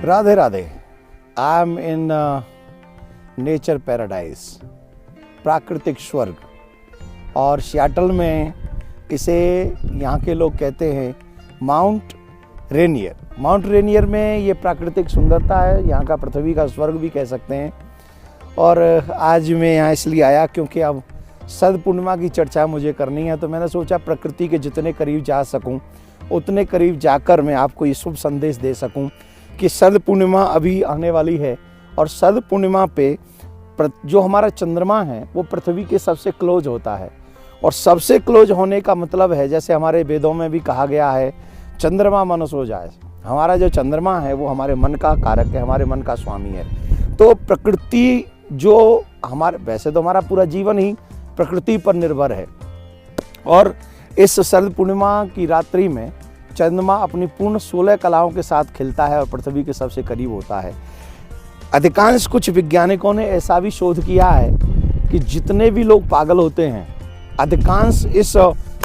Radhe Radhe. I am in nature paradise, प्राकृतिक स्वर्ग। और सियाटल में इसे यहाँ के लोग कहते हैं माउंट रेनियर। माउंट रेनियर में ये प्राकृतिक सुंदरता है, यहाँ का पृथ्वी का स्वर्ग भी कह सकते हैं। और आज मैं यहाँ इसलिए आया क्योंकि अब शरद पूर्णिमा की चर्चा मुझे करनी है, तो मैंने सोचा प्रकृति के जितने करीब जा सकूं उतने करीब जाकर मैं आपको ये शुभ संदेश दे सकूं कि शरद पूर्णिमा अभी आने वाली है। और शरद पूर्णिमा पे जो हमारा चंद्रमा है वो पृथ्वी के सबसे क्लोज होता है। और सबसे क्लोज होने का मतलब है, जैसे हमारे वेदों में भी कहा गया है, चंद्रमा मनसो जाए। हमारा जो चंद्रमा है वो हमारे मन का कारक है, हमारे मन का स्वामी है। तो प्रकृति जो वैसे तो हमारा पूरा जीवन ही प्रकृति पर निर्भर है। और इस शरद पूर्णिमा की रात्रि में चंद्रमा अपनी पूर्ण 16 कलाओं के साथ खिलता है और पृथ्वी के सबसे करीब होता है। अधिकांश कुछ वैज्ञानिकों ने ऐसा भी शोध किया है कि जितने भी लोग पागल होते हैं, अधिकांश इस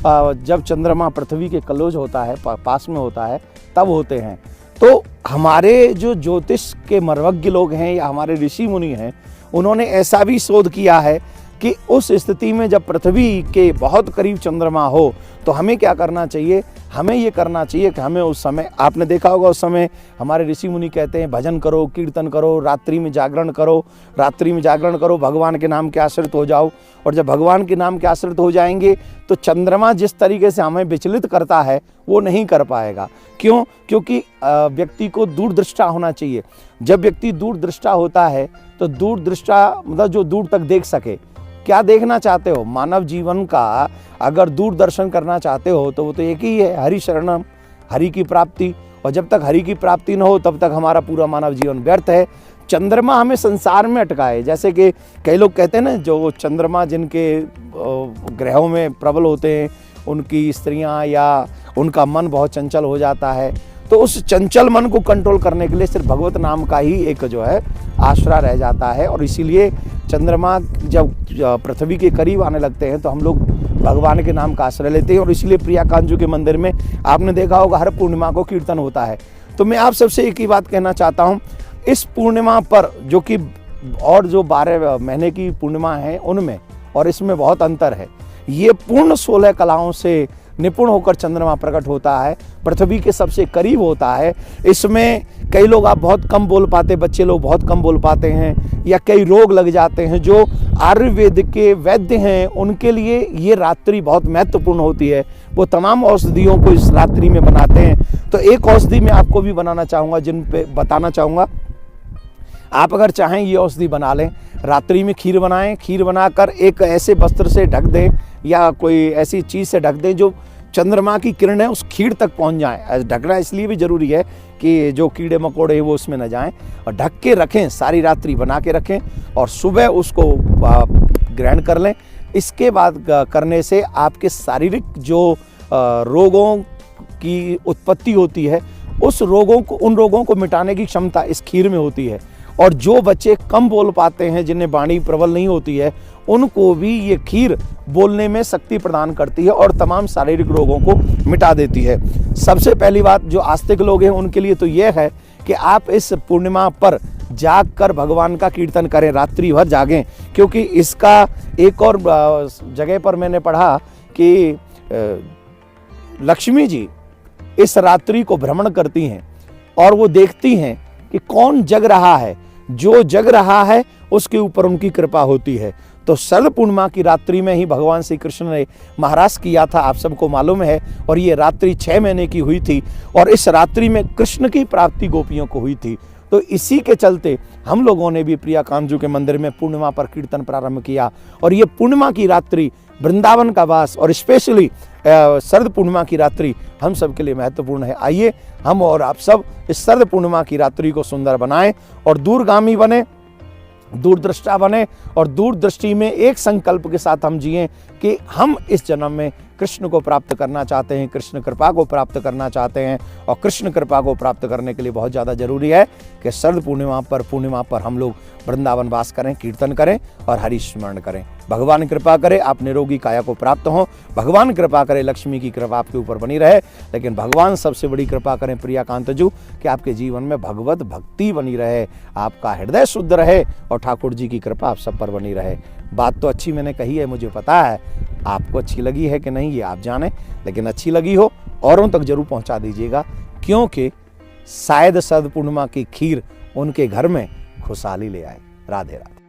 जब चंद्रमा पृथ्वी के क्लोज होता है, पास में होता है, तब होते हैं। तो हमारे जो ज्योतिष के मर्मज्ञ लोग हैं या हमारे ऋषि मुनि हैं, उन्होंने ऐसा भी शोध किया है कि उस स्थिति में जब पृथ्वी के बहुत करीब चंद्रमा हो तो हमें क्या करना चाहिए। हमें ये करना चाहिए कि हमें उस समय, आपने देखा होगा उस समय हमारे ऋषि मुनि कहते हैं भजन करो, कीर्तन करो, रात्रि में जागरण करो, भगवान के नाम के आश्रित हो जाओ। और जब भगवान के नाम के आश्रित हो जाएंगे तो चंद्रमा जिस तरीके से हमें विचलित करता है वो नहीं कर पाएगा। क्यों? क्योंकि व्यक्ति को दूरदृष्टा होना चाहिए। जब व्यक्ति दूरदृष्टा होता है तो दूरदृष्टा मतलब जो दूर तक देख सके। क्या देखना चाहते हो? मानव जीवन का अगर दूरदर्शन करना चाहते हो तो वो तो एक ही है, हरि शरणम, हरि की प्राप्ति। और जब तक हरि की प्राप्ति न हो तब तक हमारा पूरा मानव जीवन व्यर्थ है। चंद्रमा हमें संसार में अटकाए। जैसे कि कई लोग कहते हैं ना, जो चंद्रमा जिनके ग्रहों में प्रबल होते हैं उनकी स्त्रियां या उनका मन बहुत चंचल हो जाता है। तो उस चंचल मन को कंट्रोल करने के लिए सिर्फ भगवत नाम का ही एक जो है आश्रय रह जाता है। और इसीलिए चंद्रमा जब पृथ्वी के करीब आने लगते हैं तो हम लोग भगवान के नाम का आश्रय लेते हैं। और इसीलिए प्रिया कांजू के मंदिर में आपने देखा होगा हर पूर्णिमा को कीर्तन होता है। तो मैं आप सबसे एक ही बात कहना चाहता हूँ, इस पूर्णिमा पर जो कि और जो 12 महीने की पूर्णिमा है उनमें और इसमें बहुत अंतर है। ये पूर्ण 16 कलाओं से निपुण होकर चंद्रमा प्रकट होता है, पृथ्वी के सबसे करीब होता है। इसमें कई लोग आप बहुत कम बोल पाते, बच्चे लोग बहुत कम बोल पाते हैं, या कई रोग लग जाते हैं। जो आयुर्वेद के वैद्य हैं उनके लिए ये रात्रि बहुत महत्वपूर्ण होती है। वो तमाम औषधियों को इस रात्रि में बनाते हैं। तो एक औषधि मैं आपको भी बनाना चाहूँगा, जिन पे बताना चाहूँगा। आप अगर चाहें ये औषधि बना लें, रात्रि में खीर बनाएं, खीर बनाकर एक ऐसे वस्त्र से ढक दें या कोई ऐसी चीज़ से ढक दें जो चंद्रमा की किरणें उस खीर तक पहुंच जाएं। ढकना इसलिए भी ज़रूरी है कि जो कीड़े मकोड़े वो उसमें न जाएं। और ढक के रखें, सारी रात्रि बना के रखें और सुबह उसको ग्रहण कर लें। इसके बाद करने से आपके शारीरिक जो रोगों की उत्पत्ति होती है उन रोगों को मिटाने की क्षमता इस खीर में होती है। और जो बच्चे कम बोल पाते हैं, जिन्हें वाणी प्रबल नहीं होती है, उनको भी ये खीर बोलने में शक्ति प्रदान करती है और तमाम शारीरिक रोगों को मिटा देती है। सबसे पहली बात जो आस्तिक लोग हैं उनके लिए तो यह है कि आप इस पूर्णिमा पर जाग कर भगवान का कीर्तन करें, रात्रि भर जागें। क्योंकि इसका एक और जगह पर मैंने पढ़ा कि लक्ष्मी जी इस रात्रि को भ्रमण करती हैं और वो देखती हैं कि कौन जग रहा है। जो जग रहा है उसके ऊपर उनकी कृपा होती है। तो शरद पूर्णिमा की रात्रि में ही भगवान श्री कृष्ण ने महाराज किया था, आप सबको मालूम है। और ये रात्रि 6 महीने की हुई थी और इस रात्रि में कृष्ण की प्राप्ति गोपियों को हुई थी। तो इसी के चलते हम लोगों ने भी प्रिया कांजू के मंदिर में पूर्णिमा पर कीर्तन प्रारंभ किया। और ये पूर्णिमा की रात्रि वृंदावन का वास और स्पेशली शरद पूर्णिमा की रात्रि हम सब के लिए महत्वपूर्ण है। आइए हम और आप सब इस शरद पूर्णिमा की रात्रि को सुंदर बनाएं और दूरगामी बने, दूरदृष्टा बने और दूरदृष्टि में एक संकल्प के साथ हम जिएं कि हम इस जन्म में कृष्ण को प्राप्त करना चाहते हैं, कृष्ण कृपा को प्राप्त करना चाहते हैं, और कृष्ण कृपा को प्राप्त करने के लिए बहुत ज़्यादा जरूरी है कि शरद पूर्णिमा पर हम लोग वृंदावन वास करें, कीर्तन करें और हरि स्मरण करें। भगवान कृपा करे आप निरोगी काया को प्राप्त हों, भगवान कृपा करे लक्ष्मी की कृपा आपके ऊपर बनी रहे, लेकिन भगवान सबसे बड़ी कृपा करें प्रियाकांत जी कि आपके जीवन में भगवत भक्ति बनी रहे, आपका हृदय शुद्ध रहे और ठाकुर जी की कृपा आप सब पर बनी रहे। बात तो अच्छी मैंने कही है, मुझे पता है आपको अच्छी लगी है कि नहीं ये आप जाने, लेकिन अच्छी लगी हो औरों तक जरूर पहुंचा दीजिएगा, क्योंकि शायद शरद पूर्णिमा की खीर उनके घर में खुशहाली ले आए। राधे राधे।